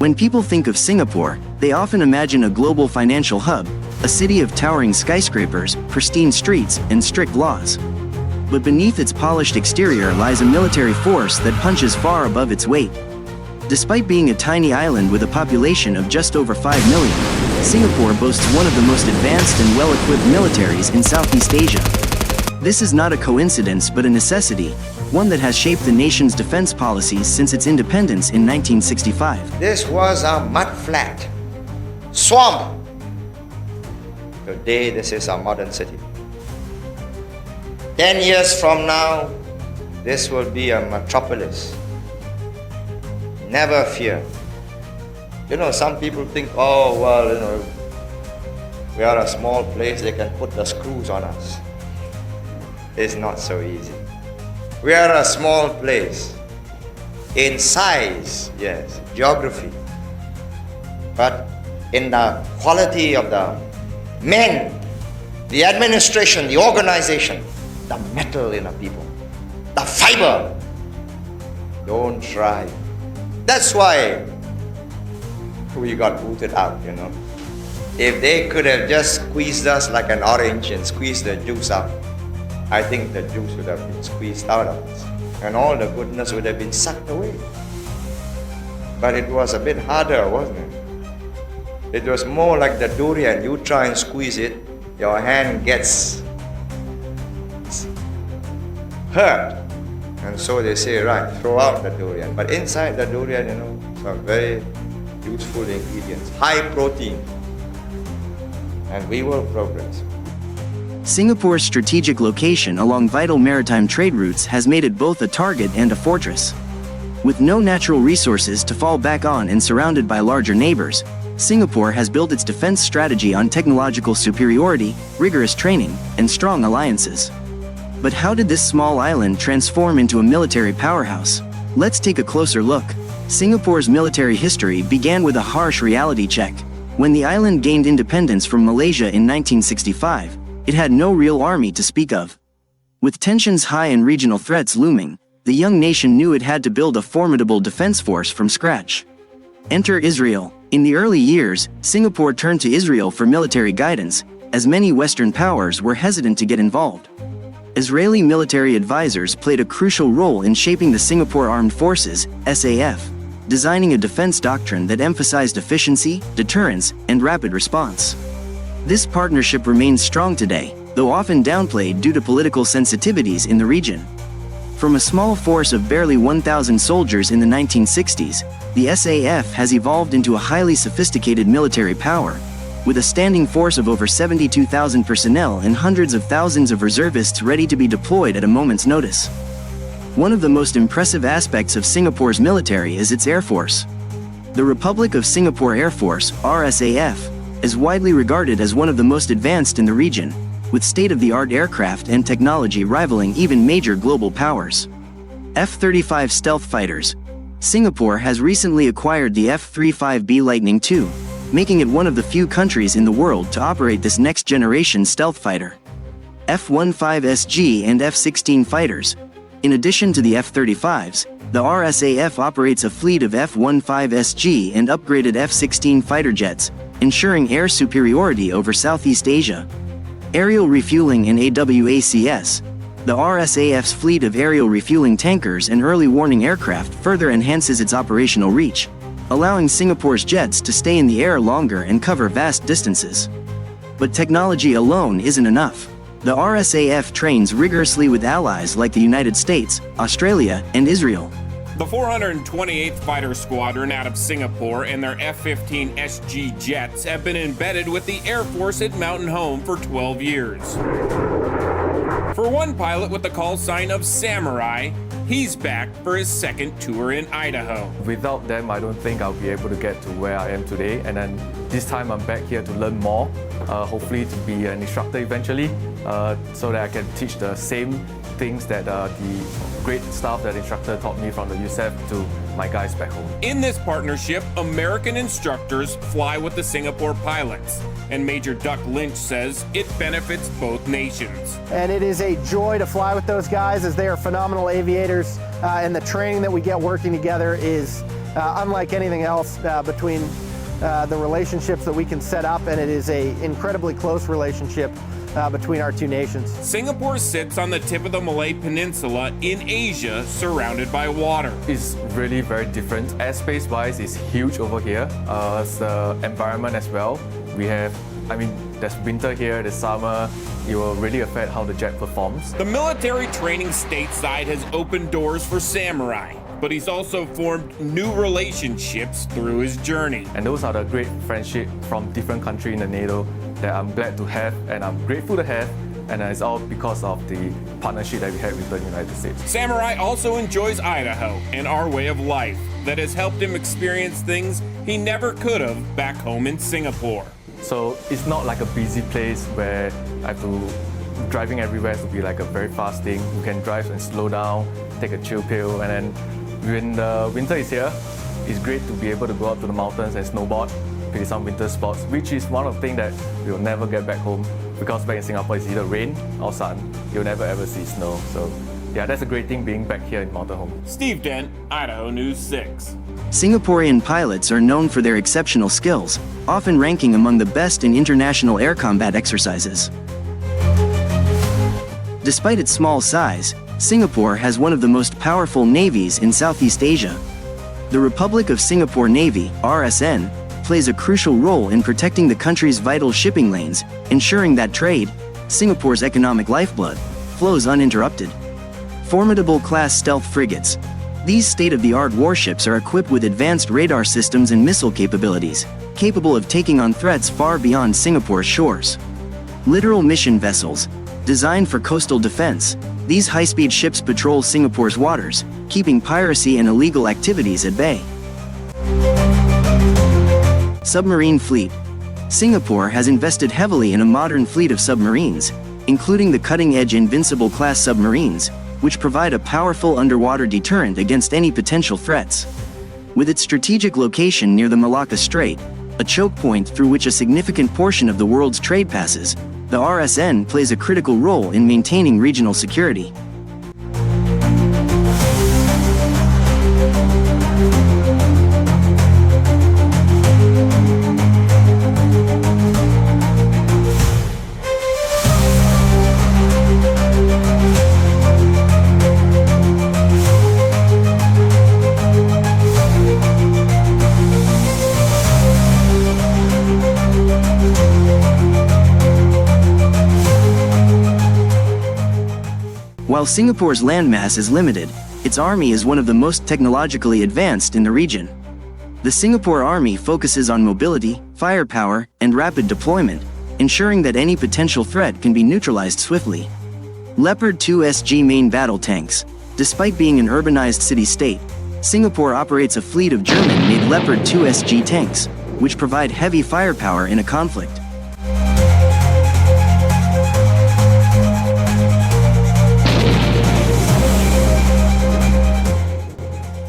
When people think of Singapore, they often imagine a global financial hub, a city of towering skyscrapers, pristine streets, and strict laws. But beneath its polished exterior lies a military force that punches far above its weight. Despite being a tiny island with a population of just over 5 million, Singapore boasts one of the most advanced and well-equipped militaries in Southeast Asia. This is not a coincidence but a necessity, one that has shaped the nation's defense policies since its independence in 1965. This was a mud-flat swamp. Today, this is a modern city. 10 years from now, this will be a metropolis. Never fear. You know, some people think, oh, well, you know, we are a small place, they can put the screws on us. It's not so easy. We are a small place. In size, yes, geography. But in the quality of the men, the administration, the organization, the metal in a people, the fiber. Don't try. That's why we got booted out, you know. If they could have just squeezed us like an orange and squeezed the juice out, I think the juice would have been squeezed out of us and all the goodness would have been sucked away. But it was a bit harder, wasn't it? It was more like the durian. You try and squeeze it, your hand gets hurt. And so they say, right, throw out the durian. But inside the durian, you know, some very useful ingredients, high protein. And we will progress. Singapore's strategic location along vital maritime trade routes has made it both a target and a fortress. With no natural resources to fall back on and surrounded by larger neighbors, Singapore has built its defense strategy on technological superiority, rigorous training, and strong alliances. But how did this small island transform into a military powerhouse? Let's take a closer look. Singapore's military history began with a harsh reality check. When the island gained independence from Malaysia in 1965, it had no real army to speak of. With tensions high and regional threats looming, the young nation knew it had to build a formidable defense force from scratch. Enter Israel. In the early years, Singapore turned to Israel for military guidance, as many Western powers were hesitant to get involved. Israeli military advisors played a crucial role in shaping the Singapore Armed Forces, SAF, designing a defense doctrine that emphasized efficiency, deterrence, and rapid response. This partnership remains strong today, though often downplayed due to political sensitivities in the region. From a small force of barely 1,000 soldiers in the 1960s, the SAF has evolved into a highly sophisticated military power, with a standing force of over 72,000 personnel and hundreds of thousands of reservists ready to be deployed at a moment's notice. One of the most impressive aspects of Singapore's military is its air force. The Republic of Singapore Air Force, RSAF, is widely regarded as one of the most advanced in the region, with state-of-the-art aircraft and technology rivaling even major global powers. F-35 stealth fighters. Singapore has recently acquired the F-35B Lightning II, making it one of the few countries in the world to operate this next-generation stealth fighter. F-15SG and F-16 fighters. In addition to the F-35s, the RSAF operates a fleet of F-15SG and upgraded F-16 fighter jets, ensuring air superiority over Southeast Asia. Aerial refueling and AWACS. The RSAF's fleet of aerial refueling tankers and early warning aircraft further enhances its operational reach, allowing Singapore's jets to stay in the air longer and cover vast distances. But technology alone isn't enough. The RSAF trains rigorously with allies like the United States, Australia, and Israel. The 428th Fighter Squadron out of Singapore and their F-15SG jets have been embedded with the Air Force at Mountain Home for 12 years. For one pilot with the call sign of Samurai, he's back for his second tour in Idaho. Without them, I don't think I'll be able to get to where I am today. And then this time I'm back here to learn more, hopefully to be an instructor eventually, so that I can teach the same things that the great stuff that instructor taught me from the USAF to my guys back home. In this partnership, American instructors fly with the Singapore pilots, and Major Duck Lynch says it benefits both nations. And it is a joy to fly with those guys as they are phenomenal aviators, and the training that we get working together is unlike anything else between the relationships that we can set up, and it is an incredibly close relationship between our two nations. Singapore sits on the tip of the Malay Peninsula in Asia, surrounded by water. It's really very different. Airspace-wise, it's huge over here. It's the environment as well. There's winter here, there's summer. It will really affect how the jet performs. The military training stateside has opened doors for samurai, but he's also formed new relationships through his journey. And those are the great friendships from different countries in the NATO that I'm glad to have and I'm grateful to have. And it's all because of the partnership that we had with the United States. Samurai also enjoys Idaho and our way of life that has helped him experience things he never could have back home in Singapore. So it's not like a busy place where I have to, driving everywhere to be like a very fast thing. You can drive and slow down, take a chill pill, and then when the winter is here, it's great to be able to go out to the mountains and snowboard, play some winter sports, which is one of the things that we'll never get back home because back in Singapore it's either rain or sun. You'll never ever see snow. So yeah, that's a great thing being back here in Mountain Home. Steve Dent, Idaho News 6. Singaporean pilots are known for their exceptional skills, often ranking among the best in international air combat exercises. Despite its small size, Singapore has one of the most powerful navies in Southeast Asia. The Republic of Singapore Navy, RSN, plays a crucial role in protecting the country's vital shipping lanes, ensuring that trade, Singapore's economic lifeblood, flows uninterrupted. Formidable class stealth frigates. These state-of-the-art warships are equipped with advanced radar systems and missile capabilities, capable of taking on threats far beyond Singapore's shores. Littoral mission vessels. Designed for coastal defense, these high-speed ships patrol Singapore's waters, keeping piracy and illegal activities at bay. Submarine fleet. Singapore has invested heavily in a modern fleet of submarines, including the cutting-edge Invincible-class submarines, which provide a powerful underwater deterrent against any potential threats. With its strategic location near the Malacca Strait, a choke point through which a significant portion of the world's trade passes, the RSN plays a critical role in maintaining regional security. While Singapore's landmass is limited, its army is one of the most technologically advanced in the region. The Singapore Army focuses on mobility, firepower, and rapid deployment, ensuring that any potential threat can be neutralized swiftly. Leopard 2 SG main battle tanks. Despite being an urbanized city-state, Singapore operates a fleet of German-made Leopard 2 SG tanks, which provide heavy firepower in a conflict.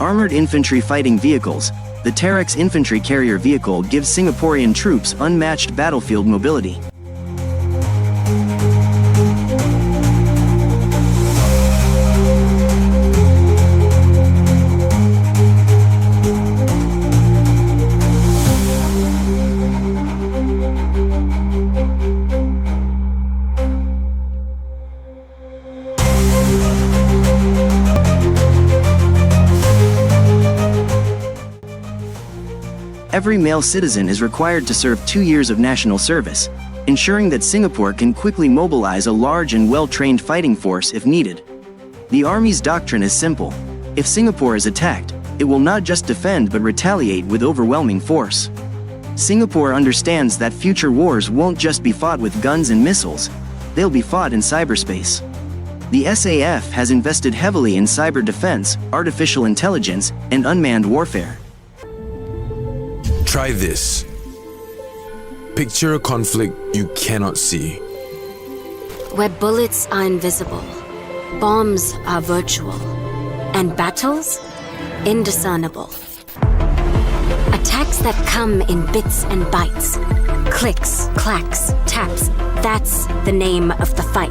Armored infantry fighting vehicles. The Terex infantry carrier vehicle gives Singaporean troops unmatched battlefield mobility. Every male citizen is required to serve 2 years of national service, ensuring that Singapore can quickly mobilize a large and well-trained fighting force if needed. The Army's doctrine is simple. If Singapore is attacked, it will not just defend but retaliate with overwhelming force. Singapore understands that future wars won't just be fought with guns and missiles, they'll be fought in cyberspace. The SAF has invested heavily in cyber defense, artificial intelligence, and unmanned warfare. Try this. Picture a conflict you cannot see. Where bullets are invisible, bombs are virtual, and battles indiscernible. Attacks that come in bits and bytes. Clicks, clacks, taps. That's the name of the fight.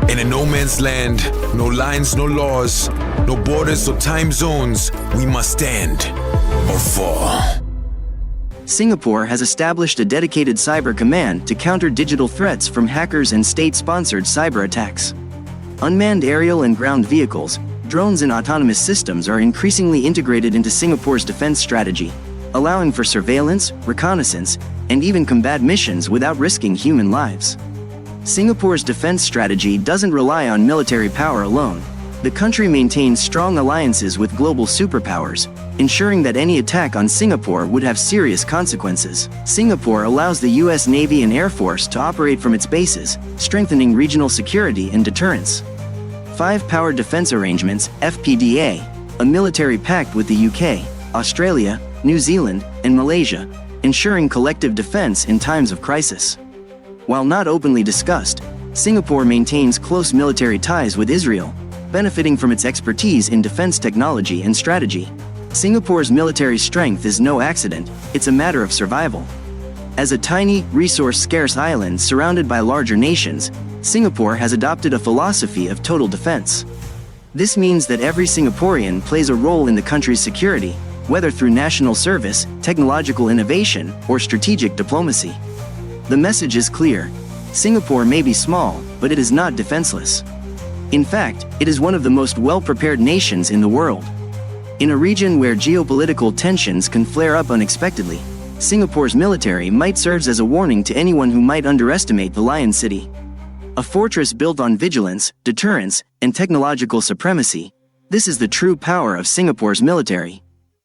In a no man's land, no lines, no laws, No borders or time zones. We must stand or fall. Singapore has established a dedicated cyber command to counter digital threats from hackers and state-sponsored cyber attacks. Unmanned aerial and ground vehicles, drones and autonomous systems are increasingly integrated into Singapore's defense strategy, allowing for surveillance, reconnaissance, and even combat missions without risking human lives. Singapore's defense strategy doesn't rely on military power alone. The country maintains strong alliances with global superpowers, ensuring that any attack on Singapore would have serious consequences. Singapore allows the US Navy and Air Force to operate from its bases, strengthening regional security and deterrence. Five Power Defense Arrangements, FPDA, a military pact with the UK, Australia, New Zealand, and Malaysia, ensuring collective defense in times of crisis. While not openly discussed, Singapore maintains close military ties with Israel, benefiting from its expertise in defense technology and strategy. Singapore's military strength is no accident, it's a matter of survival. As a tiny, resource-scarce island surrounded by larger nations, Singapore has adopted a philosophy of total defense. This means that every Singaporean plays a role in the country's security, whether through national service, technological innovation, or strategic diplomacy. The message is clear. Singapore may be small, but it is not defenseless. In fact, it is one of the most well-prepared nations in the world. In a region where geopolitical tensions can flare up unexpectedly, Singapore's military might serve as a warning to anyone who might underestimate the Lion City. A fortress built on vigilance, deterrence, and technological supremacy, this is the true power of Singapore's military.